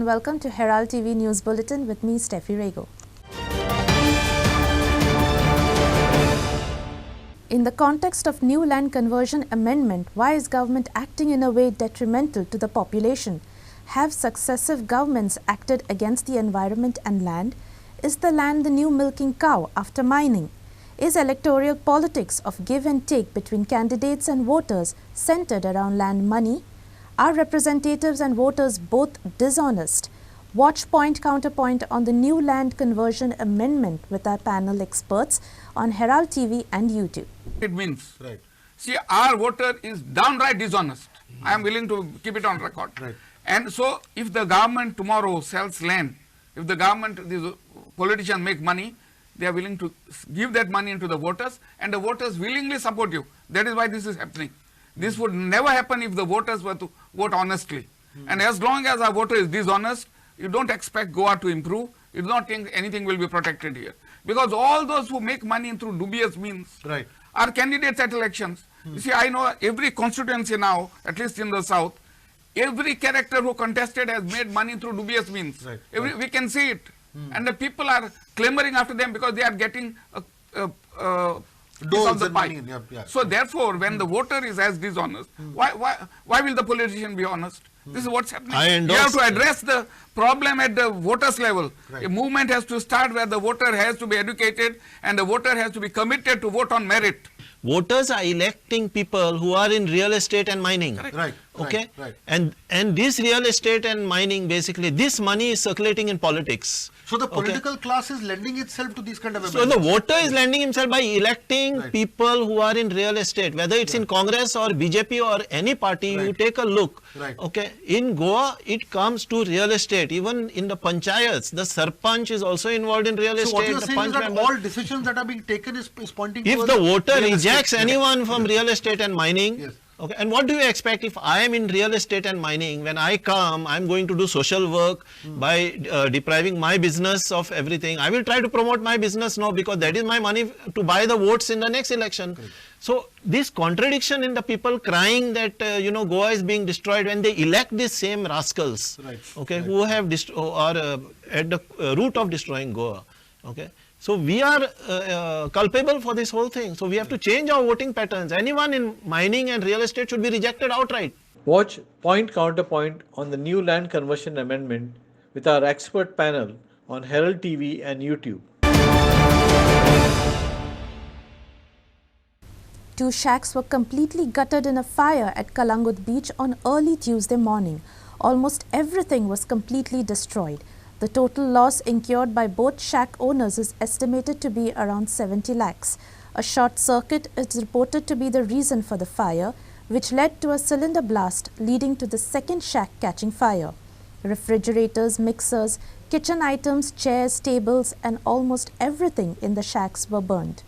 and welcome to Herald TV News Bulletin with me, Steffi Rego. In the context of new land conversion amendment, why is government acting in a way detrimental to the population? Have successive governments acted against the environment and land? Is the land the new milking cow after mining? Is electoral politics of give and take between candidates and voters centered around land money? Are representatives and voters both dishonest? Watch Point Counterpoint on the new land conversion amendment with our panel experts on Herald TV and YouTube. It means, right. See, our voter is downright dishonest. I am willing to keep it on record. Right. And so, if the government tomorrow sells land, if the government, these politicians make money, they are willing to give that money into the voters, and the voters willingly support you. That is why this is happening. This would never happen if the voters were to vote honestly. And as long as our voter is dishonest, you don't expect Goa to improve. You don't think anything will be protected here. Because all those who make money through dubious means are candidates at elections. You see, I know every constituency now, at least in the south, every character who contested has made money through dubious means. We can see it. And the people are clamoring after them because they are getting dose of the pie. So therefore, when the voter is as dishonest, why will the politician be honest? This is what's happening. You have to address the problem at the voters level. A movement has to start where the voter has to be educated and the voter has to be committed to vote on merit. Voters are electing people who are in real estate and mining. Okay? And this real estate and mining, basically, this money is circulating in politics. So the political class is lending itself to these kind of So the voter is lending himself by electing people who are in real estate, whether it's in Congress or BJP or any party, you take a look. Okay, in Goa, it comes to real estate. Even in the panchayats, the sarpanch is also involved in real estate. So what you're saying is that all decisions that are being taken is pointing if the voter rejects anyone from real estate and mining, okay, and what do you expect if I am in real estate and mining? When I come, I'm going to do social work by depriving my business of everything. I will try to promote my business now because that is my money to buy the votes in the next election. So this contradiction in the people crying that Goa is being destroyed when they elect these same rascals, okay, who have are at the root of destroying Goa. Okay. So we are culpable for this whole thing. So we have to change our voting patterns. Anyone in mining and real estate should be rejected outright. Watch Point Counterpoint on the new land conversion amendment with our expert panel on Herald TV and YouTube. 2 shacks were completely gutted in a fire at Kachangundo Beach on early Tuesday morning. Almost everything was completely destroyed. The total loss incurred by both shack owners is estimated to be around 70 lakhs. A short circuit is reported to be the reason for the fire, which led to a cylinder blast leading to the second shack catching fire. Refrigerators, mixers, kitchen items, chairs, tables and almost everything in the shacks were burned.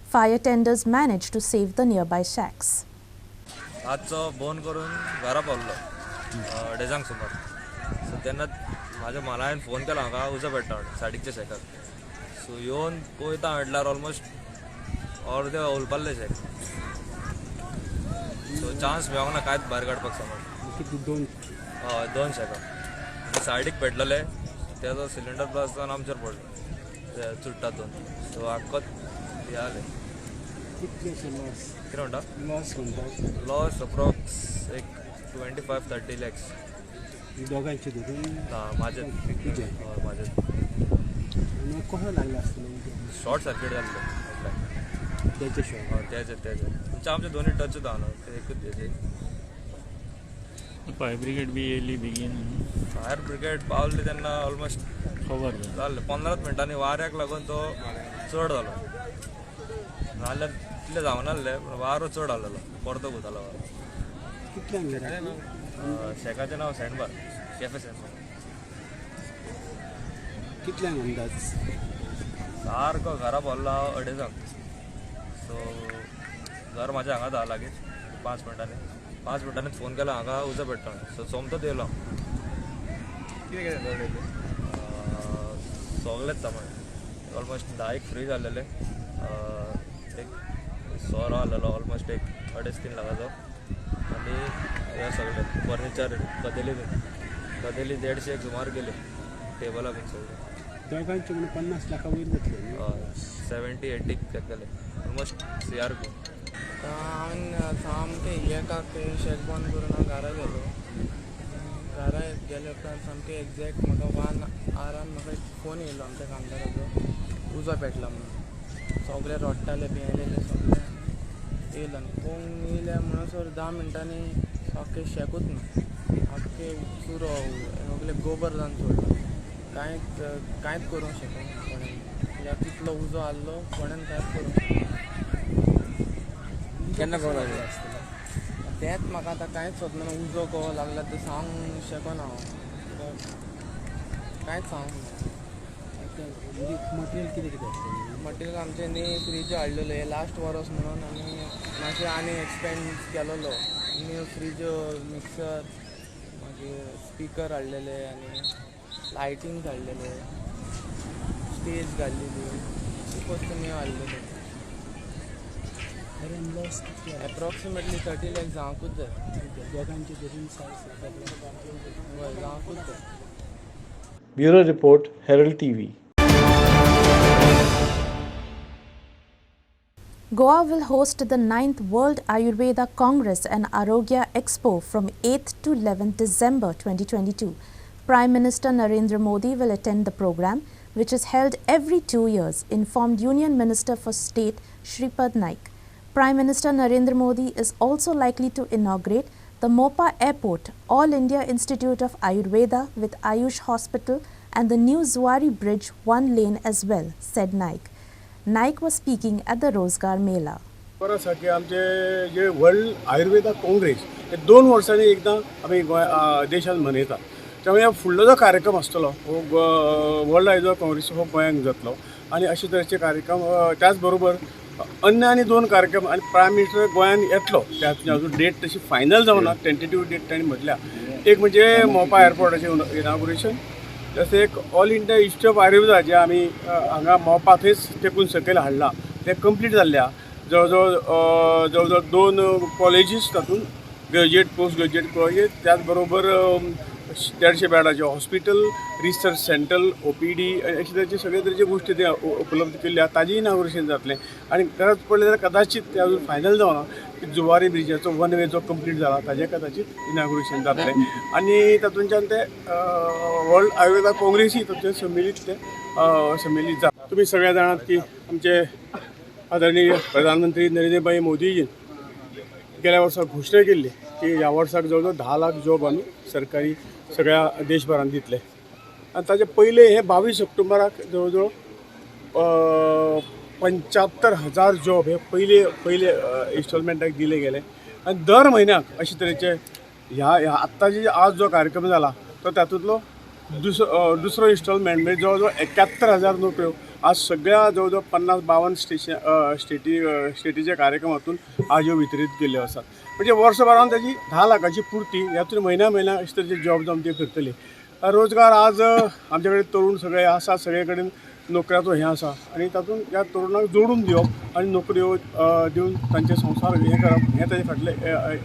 Fire tenders managed to save the nearby shacks. माझ्या मला हांवें phone केला हांगा उजो पेट्टा साडीच्या शेकार सो येवन पळयता म्हटल्यार almost अर्दे उलपाल्ले शेक सो चान्स मेळोंक ना कांयच भायर काडपाक समज दोन शेकां सायडीक पेटलेले तेजो सिलिंडर ब्लास्ट जावन आमचेर पडलो चुट्टात दोन सो आख्खोच हे जालें कितें म्हणटा लॉस अप्रॉक्स एक 25-30 lakhs दोघांचे धरून माझे कसं लागलं असतं शॉर्ट सर्किट जाल्लें त्याचे शॉर्ट तेजे आमचे दोन्ही टच जावन ते एकूच तेजे फायर ब्रिगेड बी येयली बेगीन फायर ब्रिगेड पावली तेन्ना ऑलमोस्ट खबर जालें 15 मिनटांनी वाऱ्याक लागून तो चड जालो नाल्यार इतलें जावं नासलें पूण वारो चड आसलेलो परतो वतालो वारो कितल्यांक शेकाचें नांव सँडबार कॅफे सँडबार कितल्यांक अंदाज सारको घरा पावलो हांव 2:30 सो घर म्हाजें हांगा धा लागीं 5 मिनटांनी फोन केलो हांगा उजो पेट्टा सो सोमतोच येयलो सगळेंच सामान ऑलमोस्ट 10 फ्रीज आसलेले एक सोरो आसलेलो ऑलमोस्ट एक 2.5-3 लाखाचो आनी हे सगळे फर्निचर कदेली कधीली 150 सुमार गेले टेबला बीन सगळे दोघांचे म्हणून 50 लाखा वयर जातले 70-80 तेकले ऑलमोस्ट CR को हांवें सामकें हें काके शेक बंद करून हांव घरा गेलो घरा गेले उपरांत सामकें एग्जॅक्ट म्हाका 1 आरान म्हाका एक फोन येयलो आमच्या कामदाराचो उजो पेटला म्हणून सगळे रडटाले भियेलेले सगळे येयलो आनी पोंग येयल्या म्हणसर 10 मिनटांनी सामकें शेकूच ना आख्खें सुरो सगळे गोबर जावन सोडलो कांयच करूंक शकना कोणें कित्याक तितलो उजो आहलो कोणें कांयच करूंक शकना केन्ना कोण तेंच म्हाका आतां कांयच सोदना उजो कहो लागला तें सांग शकना हांव कांयच सांगूंक ना मटेरियल कितें आसता मटेरियल आमचे न्ही फ्रीज हाडलेलो हे लास्ट वर्स म्हणून आमी मातशें आनी एक्सपेंड केलोलो न्यू फ्रीज मिक्सर मागीर स्पिकर हाडलेले आनी लायटिंग हाडलेले स्टेज घाल्लेली खूब वस्तू न्यू हाडलेल्यो एप्रॉक्सिमेटली 30 लाख जावंकूच जाय दोघांचे धरून 60 हय जावंकूच जाय. Bureau Report, Herald TV. Goa will host the 9th World Ayurveda Congress and Arogya Expo from 8th to 11th December 2022. Prime Minister Narendra Modi will attend the program, which is held every 2 years, informed Union Minister for State Shripad Naik. Prime Minister Narendra Modi is also likely to inaugurate the Mopa Airport All India Institute of Ayurveda with Ayush Hospital and the new Zuari Bridge 1 lane as well, said Naik. Naik was speaking at the Rozgar Mela. परत आमचे जे world Ayurveda Congress हे 2 वर्सांनी एकदां आमी देशांत मनयतात त्यामुळे ह्या फुडलो जो कार्यक्रम आसतलो हो वर्ल्ड आयुर्वेदा काँग्रेस हो गोंयांत जातलो आनी अशे तरेचे कार्यक्रम त्याच बरोबर अन्य आनी 2 कार्यक्रम आनी प्रायम मिनिस्टर गोंयांत येतलो त्यातून अजून डेट तशी फायनल जावना टेंटेटिव्ह डेट तांणी म्हटल्या एक म्हणजे मोपा एअरपोर्टाचें इनॉग्रेशन तशें एक all India institute of Ayurveda जे आमी हांगा मोपा थंयच तेकून सकयल हाडला ते कंप्लीट जाल्ल्या जवळ 2 कॉलेजीस तातूंत ग्रॅज्युएट पोस्ट ग्रॅज्युएट कॉलेज त्याच बरोबर 150 बेडाचे हॉस्पिटल रिसर्च सेंटर OPD अशे तरेचे सगळे तरेचे गोष्टी ते उपलब्ध केल्ल्या ताजें इनॉग्रेशन जातलें आनी गरज पडली जाल्यार कदाचित ते अजून फायनल जावना की जुवारी ब्रिजाचो 1 वे जो कंप्लीट जाला ताजें कदाचित इनॉग्रेशन जातलें आनी तातूंतल्यान ते वर्ल्ड आयुर्वेदा काँग्रेसी तातूंत सम्मिलीत जाता. तुमी सगळे जाणात की आमचे आदरणीय प्रधानमंत्री नरेंद्र मोदीजीन गेल्या वर्सा घोशणा केल्ली की ह्या वर्साक जवळ 10 लाख जॉब आमी सरकारी सगळ्या देशभरांत दितले आनी ताचे पयले हे 22 ऑक्टोबराक जवळ 75,000 जॉब हे पयले इन्स्टॉलमेंटाक दिले गेले आनी दर म्हयन्याक अशे तरेचे ह्या आत्ताचे आज जो कार्यक्रम जाला तो तातूंतलो दुसरो इन्स्टॉलमेंट म्हणजे जवळ 71,000 नोकऱ्यो आज सगळ्या जवळ 50-52 स्टेटीच्या कार्यक्रमातून आज ह्यो वितरीत केल्ल्यो आसात म्हणजे वर्सभरान ताची 10 लाखाची पूर्ती ह्यातून म्हयन्या अशे तरेचे जॉब जावन ते करतले. रोजगार आज आमचे कडेन तरूण सगळे आसा सगळे कडेन नोकऱ्याचो हें आसा आनी तातूंत ह्या तरुणाक जोडून दिवप आनी नोकऱ्यो दिवन तांचे संवसार हें करप हें ताचे फाटले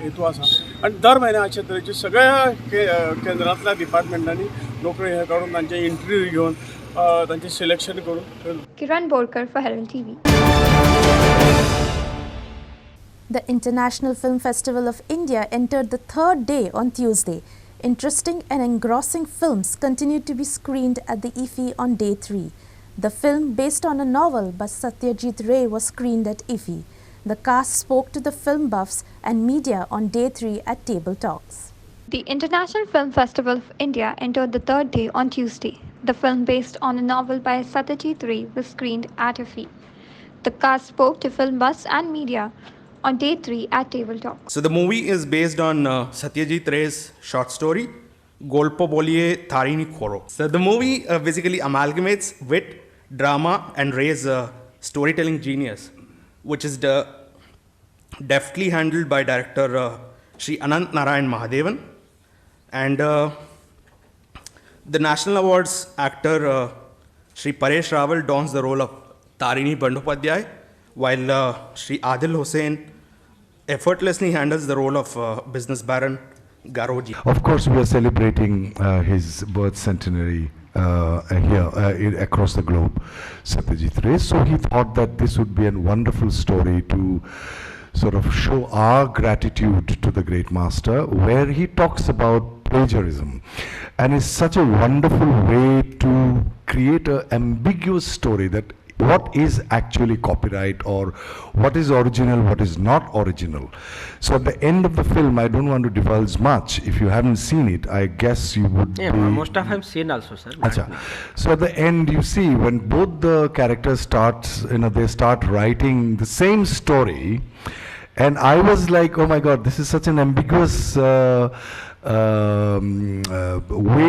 हेतू आसा आनी दर म्हयन्या अशे तरेचे सगळ्या केंद्रांतल्या डिपार्टमेंटांनी नोकऱ्यो हे काडून तांचे इंटरव्यू घेवन तांचे सिलेक्शन करून. किरण Borkar for Herald TV. The International Film Festival of India entered the 3rd day on Tuesday. Interesting and engrossing films continued to be screened at the IFFI on day 3. The film, based on a novel by Satyajit Ray, was screened at IFFI. The cast spoke to the film buffs and media on day 3 at Table Talks. The International Film Festival of India entered the 3rd day on Tuesday. The film, based on a novel by Satyajit Ray, was screened at IFFI. The cast spoke to film buffs and media on day 3 at Table Talks. So the movie is based on Satyajit Ray's short story, Golpo Boliye Tharini Khoro. So the movie basically amalgamates wit, drama and Ray's storytelling genius, which is deftly handled by director Sri Anant Narayan Mahadevan. And the National Awards actor Sri Paresh Rawal dons the role of Tarini Bandopadhyay, while Sri Adil Hussain effortlessly handles the role of business baron Garoji. Of course, we are celebrating his birth centenary here across the globe, Satyajit Ray. So he thought that this would be a wonderful story to sort of show our gratitude to the great master, where he talks about plagiarism. And it's such a wonderful way to create an ambiguous story that what is actually copyright or what is original, what is not original. So at the end of the film, I don't want to divulge much. If you haven't seen it, I guess you would be... most of them seen also, sir. Achha. So at the end, you see when both the characters they start writing the same story, and I was like, oh my God, this is such an ambiguous way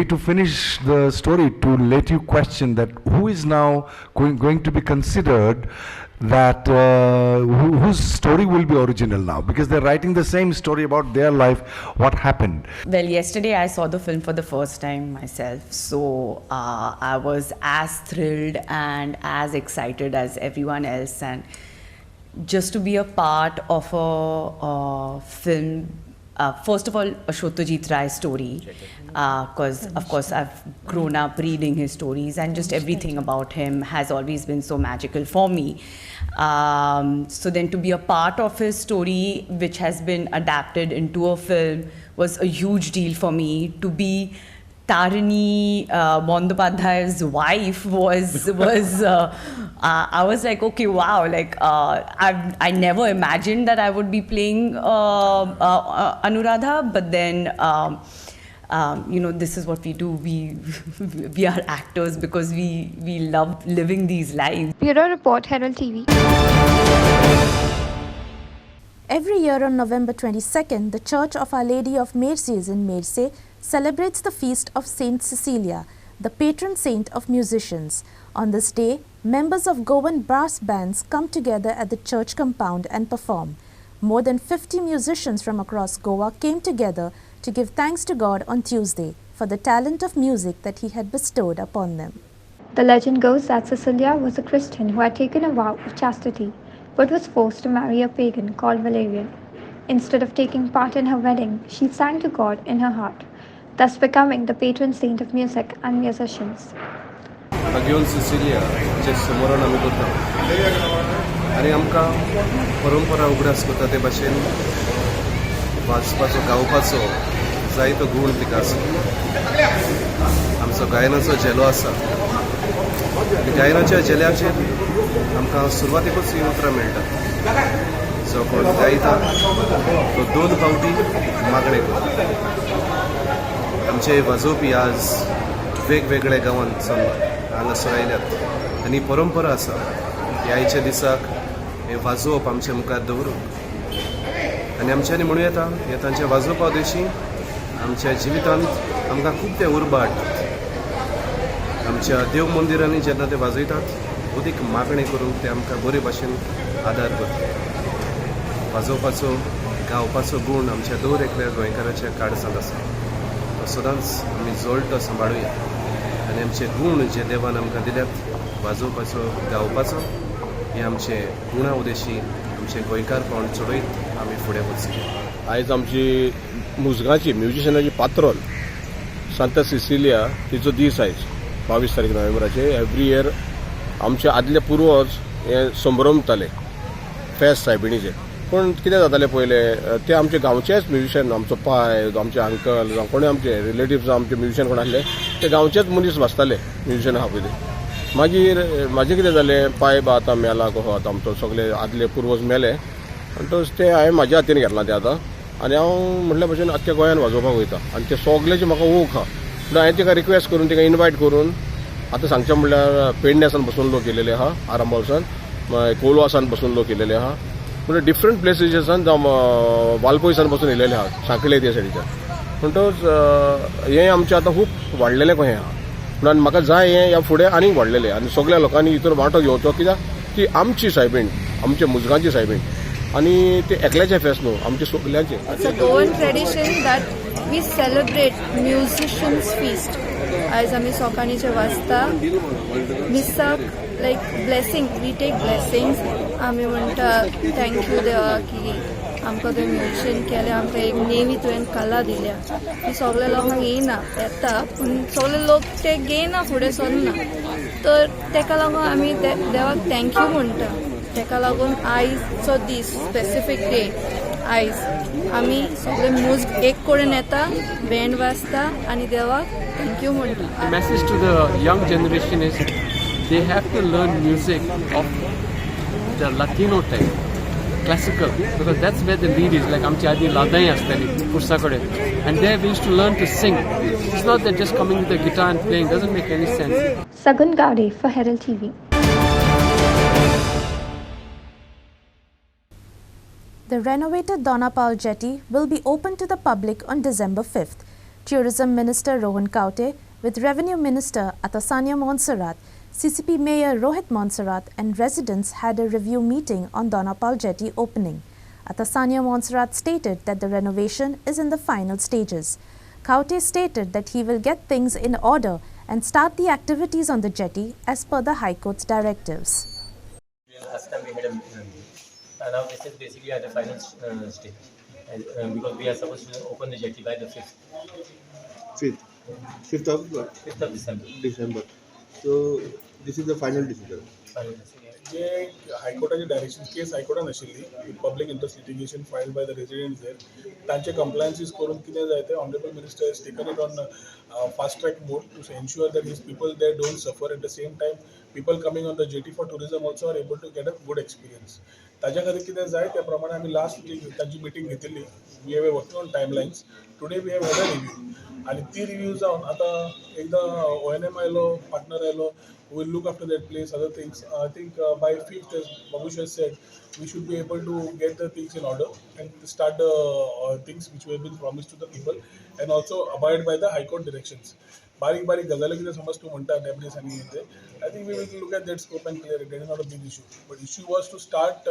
to finish the story, to let you question that who is now going to be considered that whose story will be original now, because they're writing the same story about their life, what happened. Well, yesterday I saw the film for the first time myself, so I was as thrilled and as excited as everyone else, and just to be a part of a film. First of all, a Satyajit Ray story, because of course I've grown up reading his stories, and just everything about him has always been so magical for me. So then to be a part of his story, which has been adapted into a film, was a huge deal for me. To be Tarini Bandopadhyay's wife was I was like, okay, wow, like I never imagined that I would be playing Anuradha, but then this is what we do. We are actors because we love living these lives. Bureau Report, Herald TV. Every year on November 22nd, the Church of Our Lady of Mercies in Mersey celebrates the feast of Saint Cecilia, the patron saint of musicians. On this day, members of Goan brass bands come together at the church compound and perform. More than 50 musicians from across Goa came together to give thanks to God on Tuesday for the talent of music that He had bestowed upon them. The legend goes that Cecilia was a Christian who had taken a vow of chastity, but was forced to marry a pagan called Valerian. Instead of taking part in her wedding, she sang to God in her heart, thus becoming the patron saint of music and musicians. घेवन Cecilia जे समोरान आमी करता आनी आमकां परंपरा उगडास करता ते भाशेन वाचपाचो गावपाचो जायतो गूण तिका आसा. आमचो गायनाचो झेलो आसा. गायनाच्या झेल्याचेर आमकां सुरवातेकूच ही उतरां मेळटा. जो कोण गायता तो 2 फावटी मागणें करता. आमचे वाजोवपी आज वेगवेगळ्या गांवांतसून हांगासर आयल्यात आनी परंपरा आसा की आयच्या दिसाक हें वाजोवप आमचे मुखार दवरून आनी आमच्यांनी म्हणूं येता हे तांच्या वाजोवपा दिवशी आमच्या जिवितांत आमकां खूब ते उर्बा हाडटात. आमच्या देव मंदिरांनी जेन्ना ते वाजयतात अदीक मागणी करून ते आमकां बरे भाशेन आदार करतात. वाजोवपाचो गावपाचो गूण आमच्या दर एकल्या गोंयकाराच्या काळजांत आसा. तो सदांच आमी जोडटो सांबाळुया आनी आमचे गूण जे देवान आमकां दिल्यात वाजोवपाचो गावपाचो हे आमचे गुणा उदेशी आमचे गोंयकारपण चडयत आमी फुडें वचया. आयज आमची मुजगांची म्युजिशनाची पात्रोल सांत सिसिलिया तिचो दीस आयज 22 तारीख नोव्हेंबराचे. एवरी इयर आमचे आदले पुर्वज हे संभ्रमताले फेस्त सायबिणीचे. पूण कितें जातालें पयले ते आमचे गांवचेच म्युजिशियन, आमचो पाय, आमचे अंकल जावं कोणी आमचे रिलेटिव्स आमचे म्युजिशियन कोण आसले ते गांवचेच मनीस वाजताले म्युजिशियन आहा पयलीं. मागीर म्हाजें कितें जालें, पाय बा आतां मेला कहो आतां आमचो सगळे आदले पुर्वज मेले आनी ते हांवें म्हाज्या हातीन घेतलां तें आतां आनी हांव म्हणल्या भशेन आख्ख्या गोंयान वाजोवपाक वयता आनी ते सगळेचे म्हाका ऊख आहा. म्हणून हांवें तिका रिक्वेस्ट करून तिका इन्वायट करून आतां सांगचें म्हणल्यार पेडण्यासान बसून लोक येयलेले आहा, आरांबोलसान, कोलवासान बसून लोक येयलेले आहा, म्हणजे डिफरंट प्लेसीसान जावं वालपयसान बसून येयलेले आहा, सांखळे ते सायडीच्यान. म्हणटच हें आमचें आतां खूब वाडलेलें कशें आहा. म्हणून म्हाका जाय हें ह्या फुडें आनीक वाडलेलें आनी सगळ्या लोकांनी हितून वांटो घेवचो, कित्याक ती आमची सायबीण, आमच्या मुजगांची सायबीण आनी ते एकल्याचें फेस्त न्हू, आमचे सगळ्यांचें. It's a Goan tradition that we celebrate musicians feast. आयज आमी सोकाणीचे वाजता मिसाक लायक ब्लेसिंग, वी टेक ब्लेसिंग्स. आमी म्हणटा थँक्यू देवा की आमकां थंय म्युजिशन केलें आमकां एक नेवी तुवें कला दिल्या ती सगळे लोकांक येयना येता पूण सगळे लोक ते घेयना फुडें सरना तर तेका लागून आमी देवाक थँक्यू म्हणटा तेका लागून आयचो दीस स्पेसिफीक डे आयज आमी सगळे म्युजीक एक कडेन येता बँड वाजता आनी देवाक थँक्यू म्हणटा. The message to the young generation is they have to learn music of the Latino type, classical, because that's where the lead is. Like आमची आदी लादाई आसताली कुर्सा कडेन, and there we used to learn to sing. It's not that just coming with a guitar and playing doesn't make any sense. Sagun Gade for Herald TV. The renovated Dona Jetty will be open to the public on December 5th. Tourism Minister Rohan Kaute, with Revenue Minister Atasanya Montserrat, CCP Mayor Rohit Montserrat and residents had a review meeting on Dona Jetty opening. Atasanya Montserrat stated that the renovation is in the final stages. Kaute stated that he will get things in order and start the activities on the jetty as per the High Court's directives. Last time we had a meeting, and now this is basically at the final stage, and, because we are supposed to open the jetty by the 5th. 5th of December. So this is the final decision. जे हायकोर्टाचे direction case हायकोर्टान आशिल्ली public interest litigation filed by the residents there तांचे compliances करून कितें जाय तें honourable minister has taken it on fast track mode to ensure that these people there don't suffer. At the same time, people coming on the jetty for tourism also are able to get a good experience. ताज्या खातीर कितें जाय त्या प्रमाणे आमी last तांची meeting घेतिल्ली. We have working on timelines. Today we have had a review आनी ती रिव्यू जावन आतां एकदां ONM आयलो, पार्टनर आयलो, we'll look after that place, other things. I think by 5th, as Babush has said, we should be able to get the things in order and start the things which have been promised to the people and also abide by the High Court directions. बारीक गजाली कितें समज तूं म्हणटा debris आनी ते I think we will look at that scope and clear it. That is not a big issue. But issue was to start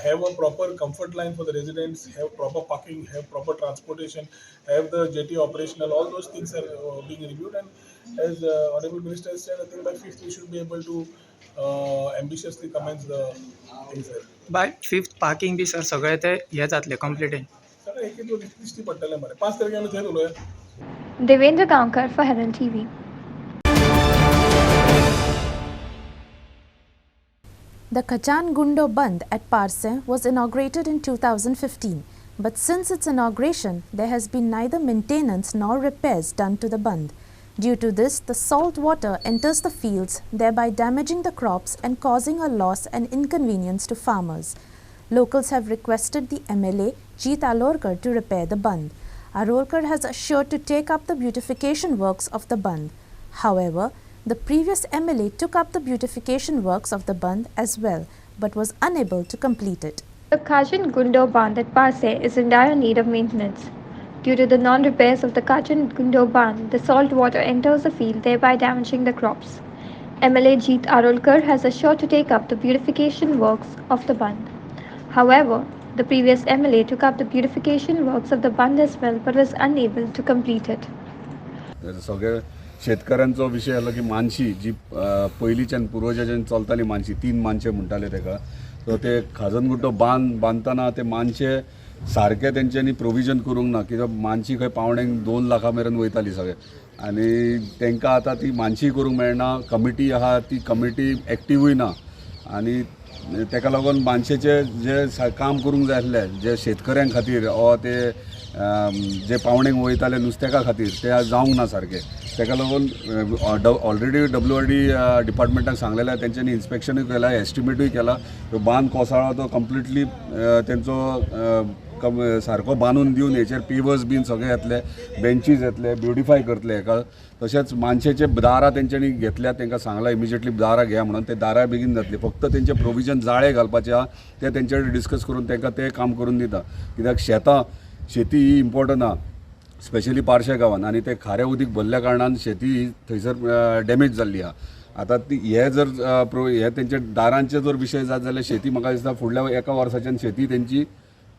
have a proper comfort line for the residents, have proper parking, have proper transportation, have the jetty operational. All those things are being reviewed, and as Honorable Minister has said, I think by 5th we should be able to ambitiously commence the things there. By 5th parking B sir सगळे ते हे जातले complete सगळे एक दिश्टी पडटले मरे 5 तारखेर आमी थंय उलोवया. Devendra Gaonkar for Herald TV. The Kachangundo Band at Parse was inaugurated in 2015, but since its inauguration, there has been neither maintenance nor repairs done to the band. Due to this, the salt water enters the fields, thereby damaging the crops and causing a loss and inconvenience to farmers. Locals have requested the MLA, Jeet Alorkar, to repair the band. Alorkar has assured to take up the beautification works of the band. However, the previous MLA took up the beautification works of the band as well, but was unable to complete it. The Kachangundo Band at Parse is in dire need of maintenance. Due to the non-repairs of the Kachangundo Band, the salt water enters the field, thereby damaging the crops. MLA Jeet Alorkar has assured to take up the beautification works of the band. However, the previous MLA took up the beautification works of the band as well, but was unable to complete it. सगळे शेतकऱ्यांचो विशय आलो की मानशी जी पयलींच्यान पुर्वजाच्यान चलताली मानशी 3 मानशे म्हणटाले तेका. सो ते खाजनगुड्डो बांदतना ते मानशे सारके तेंच्यांनी प्रोविजन करूंक ना कित्याक मानशी खंय पावण्यांक 2 लाखा मेरेन वयताली सगळे आनी तेंकां आतां ती मानशी करूंक मेळना. कमिटी आहा ती कमिटी एक्टिवूय ना आनी तेका लागून मानशेचे जे काम करूंक जाय आसलें जे शेतकऱ्यां खातीर ओ ते जे पावण्यांक वयताले नुस्तेका खातीर ते जावंक ना सारके. तेका लागून ऑलरेडी WRD डिपार्टमेंटाक सांगलेलें तेंच्यांनी इन्स्पेक्शनूय केलां, एस्टिमेटूय केला. तो बांद कोसळ्ळो तो कंप्लिटली तेंचो सारको बांदून दिवन हेचेर पेवर्स बीन सगळे येतले, बेंचीस येतले, ब्युटिफाय करतले हेका. तशेंच मानशेचे दारां तेंच्यांनी घेतल्यात, तेंकां सांगलां इमिजिएटली दारां घ्या म्हणून. ते दारां बेगीन जातली. फक्त तेंचे प्रोविजन जाळे घालपाचे आहा ते तेंचे कडेन डिस्कस करून तेंकां ते काम करून दिता. कित्याक शेती ही इम्पॉर्टंट आहा स्पेशली पार्शे गांवांत आनी ते खारें उदीक भरल्या कारणान शेती ही थंयसर डॅमेज जाल्ली आहा. आतां ती हे जर हे तेंचे दारांचे जर विशय जात जाल्यार शेती म्हाका दिसता फुडल्या 1 वर्साच्यान शेती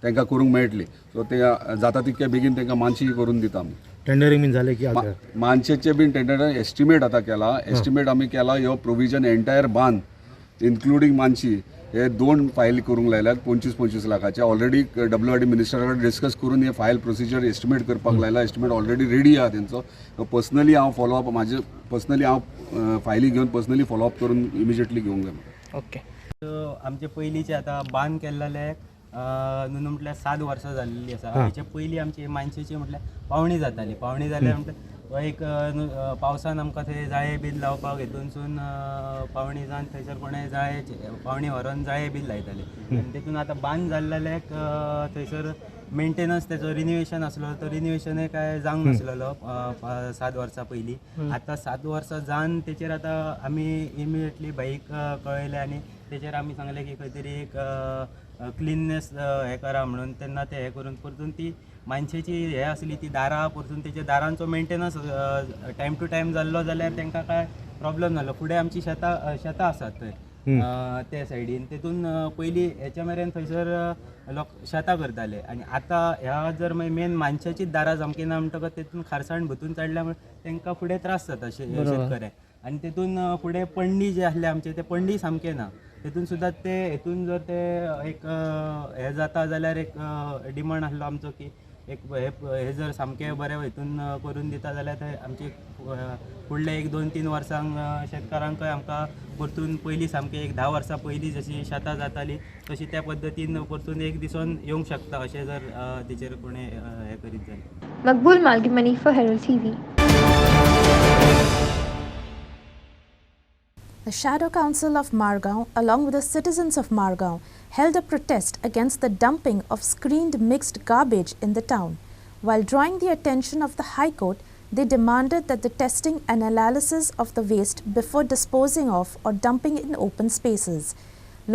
तेंकां करूंक मेळटली. सो ते जाता तितके बेगीन तेंकां मानशी करून दिता आमी. टेंडरिंग बीन जालें की मानशेचे बीन टेंडर एस्टिमेट आतां केला. एस्टिमेट आमी केला ह्यो प्रोविजन एंटायर बांद इन्क्लुडींग मानशी हे 2 फायल करूंक लायल्यात 25-25 लाखाचे. ऑलरेडी WID मिनिस्टरान डिस्कस करून हे फायल प्रोसिजर एस्टिमेट करपाक लायला. एस्टिमेट ऑलरेडी रेडी आहा तेंचो. पर्सनली हांव फॉलोअप पर्सनली हांव फायली घेवन पर्सनली फॉलोअप करून इमिजिएटली घेवंक जाय. ओके. आमचे पयलींचे आतां बांद केल्ले न्हू म्हटल्यार 7 वर्सां जाल्लीं आसा. हेचे पयलीं आमची मानशेची म्हटल्यार पावणी जाताली. पावणी जाल्यार म्हटल्यार एक पावसान आमकां थंय जाळे बील लावपाक हेतूनसून पावणी जावन थंयसर कोणें जाळे पावणी व्हरोन जाळे बील लायताले. आनी तेतून आतां बांद जाल्ल्याक थंयसर मेंटेनन्स तेचो रिन्युवेशन आसलो तो रिन्युवेशनूय काय जावंक नासलेलो 7 वर्सां पयलीं. आतां 7 वर्सां जावन तेचेर आतां आमी इमिडिएटली भाईक कळयलें आनी तेचेर आमी सांगलें की खंय तरी एक क्लिननेस हें करा म्हणून. तेन्ना ते हें करून परतून ती मानशेची हे आसली ती दारां परतून तेच्या दारांचो मेंटेनन्स टायम टू टायम जाल्लो जाल्यार तांकां काय प्रॉब्लेम जालो. फुडें आमची शेतां आसात थंय ते सायडीन. तेतून पयलीं हेच्या मेरेन थंयसर लोक शेतां करताले आनी आतां ह्या जर मेन मानशाचीच दारां सामकी ना म्हणटकच तेतून खारसाण भितून चडल्या मुळे तांकां फुडें त्रास जाता शेतकऱ्यांक. आनी तेतून फुडें पण्णी जे आसले आमचे ते पण्णी सामके ना. तेतून सुद्दां ते हेतून जर ते एक हे जाता जाल्यार एक डिमांड आसलो आमचो की एक हे जर सामकें बरें हितून करून दिता जाल्यार ते आमचे फुडले 1-2-3 वर्सांक शेतकारांकय आमकां परतून पयलीं सामकें एक 10 वर्सां पयलीं जशी शेतां जाताली तशी त्या पद्दतीन परतून एक दिसोन येवंक शकता अशें जर तेचेर कोणें हें करीत जाल्यार. Maqbool Malgimani for Herald TV. The Shadow Council of MARGAO, along with the citizens of MARGAO, held a protest against the dumping of screened mixed garbage in the town. While drawing the attention of the High Court, they demanded that the testing and analysis of the waste before disposing of or dumping in open spaces.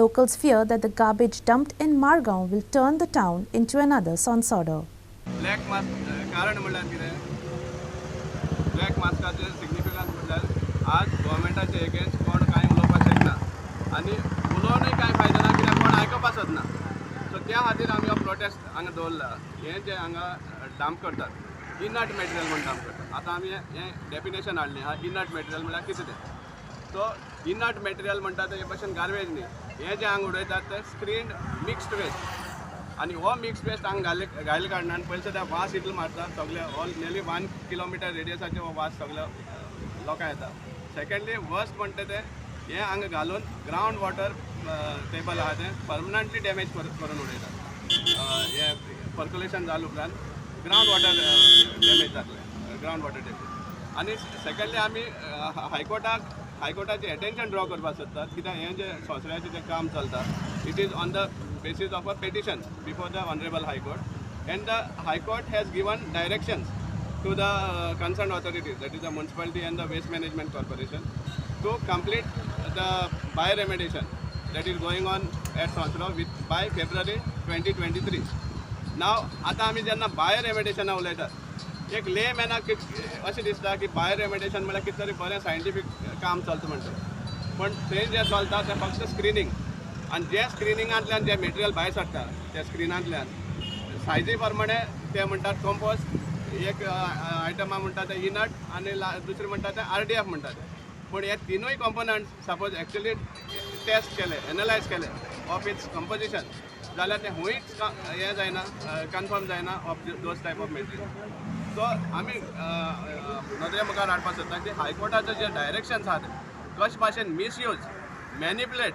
Locals fear that the garbage dumped in MARGAO will turn the town into another Sonsodo. Black mask कारण म्हणल्यार कितें? Black मास्काचें significance म्हणल्यार आज गव्हर्मेंटाचे against कोण कांय उलोवपाक शकना आनी उलोवनूय कांय फायदो ना कित्याक कोण आयकपाचोच ना. सो त्या खातीर आमी हो प्रोटेस्ट हांगा दवरला. हें जें हांगा डंप करतात इनर्ट मॅटेरियल म्हूण डंप करतात. आतां आमी हें डेफिनेशन हाडलें आहा इनर्ट मॅटेरियल म्हळ्यार कितें तें. सो इनर्ट मॅटेरियल म्हणटा ते भशेन गार्बेज न्ही. हें जें हांगा उडयतात तें स्क्रीन्ड मिक्स्ड वेस्ट आनी हो मिक्स्ड वेस्ट हांगा घायले कारणान पयलीं सद्या वास इतलो मारतात सगळे ऑल नियरली 1 किलोमिटर रेडियसाचे हो वास सगळ्या लोकांक येता. सेकेंडली वर्स्ट म्हणटा तें हें हांगा घालून ग्रावंड वॉटर टेबल आहा तें परमनंटली डॅमेज करून उडयतात. हें पर्क्युलेशन जाले उपरांत ग्रावंड वॉटर डॅमेज जातलें ग्रावंड वॉटर टेबल. आनी सेकेंडली आमी हायकोर्टाचें एटेन्शन ड्रॉ करपाक सोदतात कित्याक हें जें सोंसऱ्याचें जें काम चलता it is on the basis of a petition before the Honorable High Court, and the High Court has given directions to the concerned authorities, that is the municipality and the Waste Management Corporation, to complete the bioremediation that is going on at Sonsro by February 2023. Now, आता आमी जेन्ना बायोरेमेडिशन उलयतात एक ले मॅनाक अशें दिसता की बायोरेमेडिशन म्हळ्यार कितें तरी बरें सायंटिफीक काम चलता म्हणटा. पण थंय जें चलता तें फक्त स्क्रिनींग आनी जे स्क्रिनिंगांतल्यान जे मटेरियल भायर सरता त्या स्क्रिनांतल्यान सायजी प्रमाणे ते म्हणटात कंपोस्ट एक आयटमा म्हणटा ते इनट आनी दुसरे म्हणटा ते RDF म्हणटा ते. पूण हे तिनूय कंपोनंट सपोज एक्चुअली टेस्ट केले एनालायज केले ऑफ इट्स कंपोजिशन जाल्यार ते हुंयच हें जायना कन्फर्म जायना of those type of material. So आमी नदरे मुखार हाडपाक सोदता की हायकोर्टाचे जे डायरेक्शन्स आहात कशे भाशेन मिसयूज मॅनिपुलेट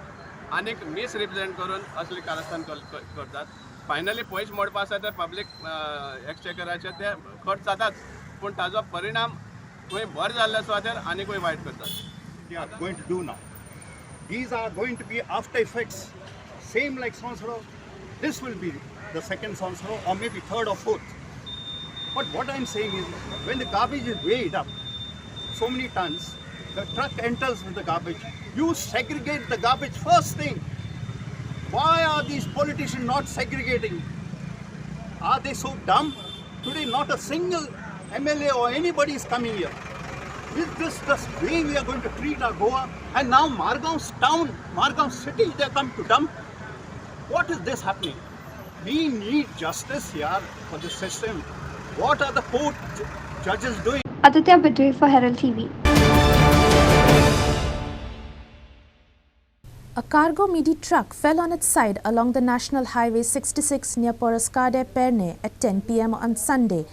आनीक मिसरिप्रेझेंट करून असली कारस्थान करतात. फायनली पयशे मोडपा आसा ते पब्लीक एक्सचेकराचे ते खर्च जातात पूण ताजो परिणाम खंय बरें जाल्ल्या सुवातेर आनीकूय वायट करतात. They are going to do now. These are going to be after effects, same like Sonsro. This will be the second Sonsro or maybe third or fourth. But what I'm saying is, when the garbage is weighed up, so many tons, the truck enters with the garbage. You segregate the garbage first thing. Why are these politicians not segregating? Are they so dumb? Today not a single MLA or anybody is coming here. Is this the way we are going to treat our Goa? And now Margao's town, Margao city, they come to dump. What is this happening? We need justice here for this system. What are the court judges doing? Aditya Bidre for Herald TV. A cargo meaty truck fell on its side along the National Highway 66 near Poroscade Perne at 10 p.m. on Sunday.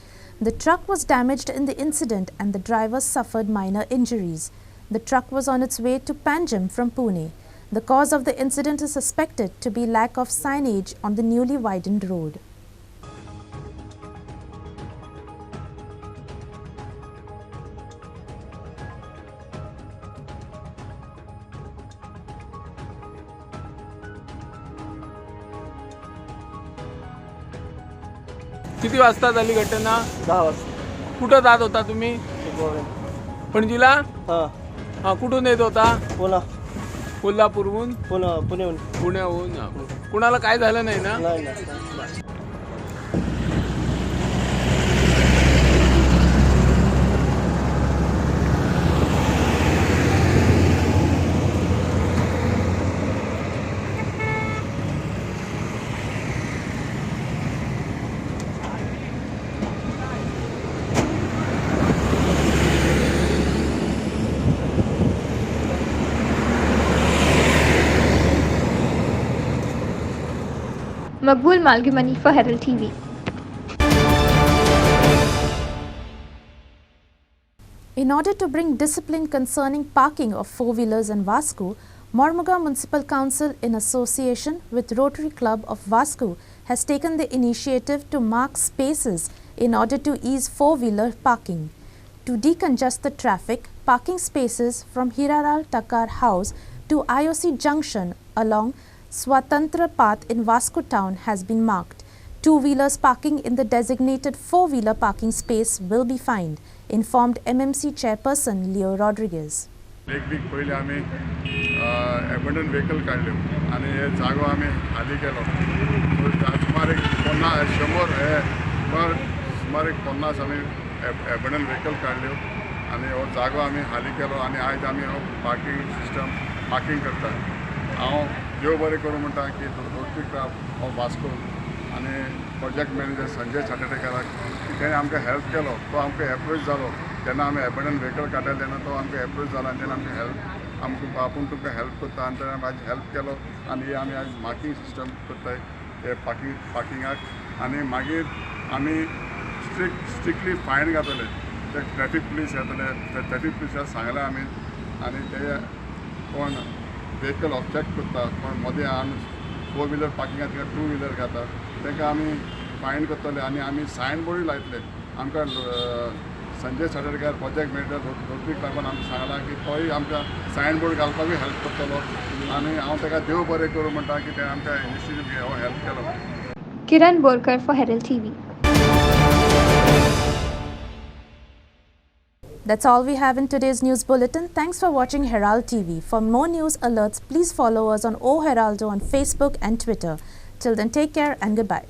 The truck was damaged in the incident and the driver suffered minor injuries. The truck was on its way to Panjim from Pune. The cause of the incident is suspected to be lack of signage on the newly widened road. किती वाजता झाली घटना? 10 वाजता. कुठं जात होता तुम्ही? पणजीला? हां. कुठून येत होता? कोल्हापूरहून? पुण्याहून. कुणाला काय झालं नाही ना? नाही. Maqbool Malgimani for Herald TV. In order to bring discipline concerning parking of four-wheelers in Vasco, MARGAO Municipal Council in association with Rotary Club of Vasco has taken the initiative to mark spaces in order to ease four-wheeler parking. To decongest the traffic, parking spaces from Herald Takar House to IOC Junction along Swatantra Path in Vasco town has been marked. Two-wheelers parking in the designated four-wheeler parking space will be fined, informed MMC chairperson Leo Rodriguez. एक week पयलीं आमी abandon vehicle काडल्यो आनी हे जागो आमी खाली केलो. सुमार एक 50 आमी एबंडन व्हेकल काडल्यो आनी हो जागो आमी खाली केलो आनी आयज आमी हो पार्किंग सिस्टम पार्किंग करता. हांव देव बरें करूं म्हणटा की रोटरी क्लब ऑफ वास्को आनी प्रोजेक्ट मॅनेजर संजय साटेकाराक तेणें आमकां हेल्प केलो. तो आमकां एप्रोच जालो जेन्ना आमी एबंडन व्हेकल काडले तेन्ना तो आमकां एप्रोच जालो आनी तेणें आमकां आपूण तुमकां हेल्प करता आनी तेणें म्हाजी हेल्प केलो आनी आमी आयज मार्कींग सिस्टम करताय ते पार्किंगाक आनी मागीर आमी स्ट्रिक्टली फायन घातले. ते ट्रॅफीक पुलीस येतले ते ट्रॅफीक पुलिसाक सांगलें आमी आनी ते कोण व्हेकल ऑब्जेक्ट करता कोण मदें आमी फोर व्हिलर पार्किंगाक तिका टू व्हिलर घाता तांकां आमी फायन करतले आनी आमी सायन बोर्डूय लायतले. आमकां संजय साटेकार प्रोजेक्ट मॅनेजर रोटरी क्लबान आमकां सांगलां की तोय आमकां सायन बोर्ड घालपाकूय हेल्प करतलो आनी हांव ताका देव बरें करूं म्हणटा की तेणें आमकां इनिशिएटीव हो help Kelo. Kiran Borkar for Herald TV. That's all we have in today's news bulletin. Thanks for watching Herald TV. For more news alerts, please follow us on O Heraldo on Facebook and Twitter. Till then, take care and goodbye.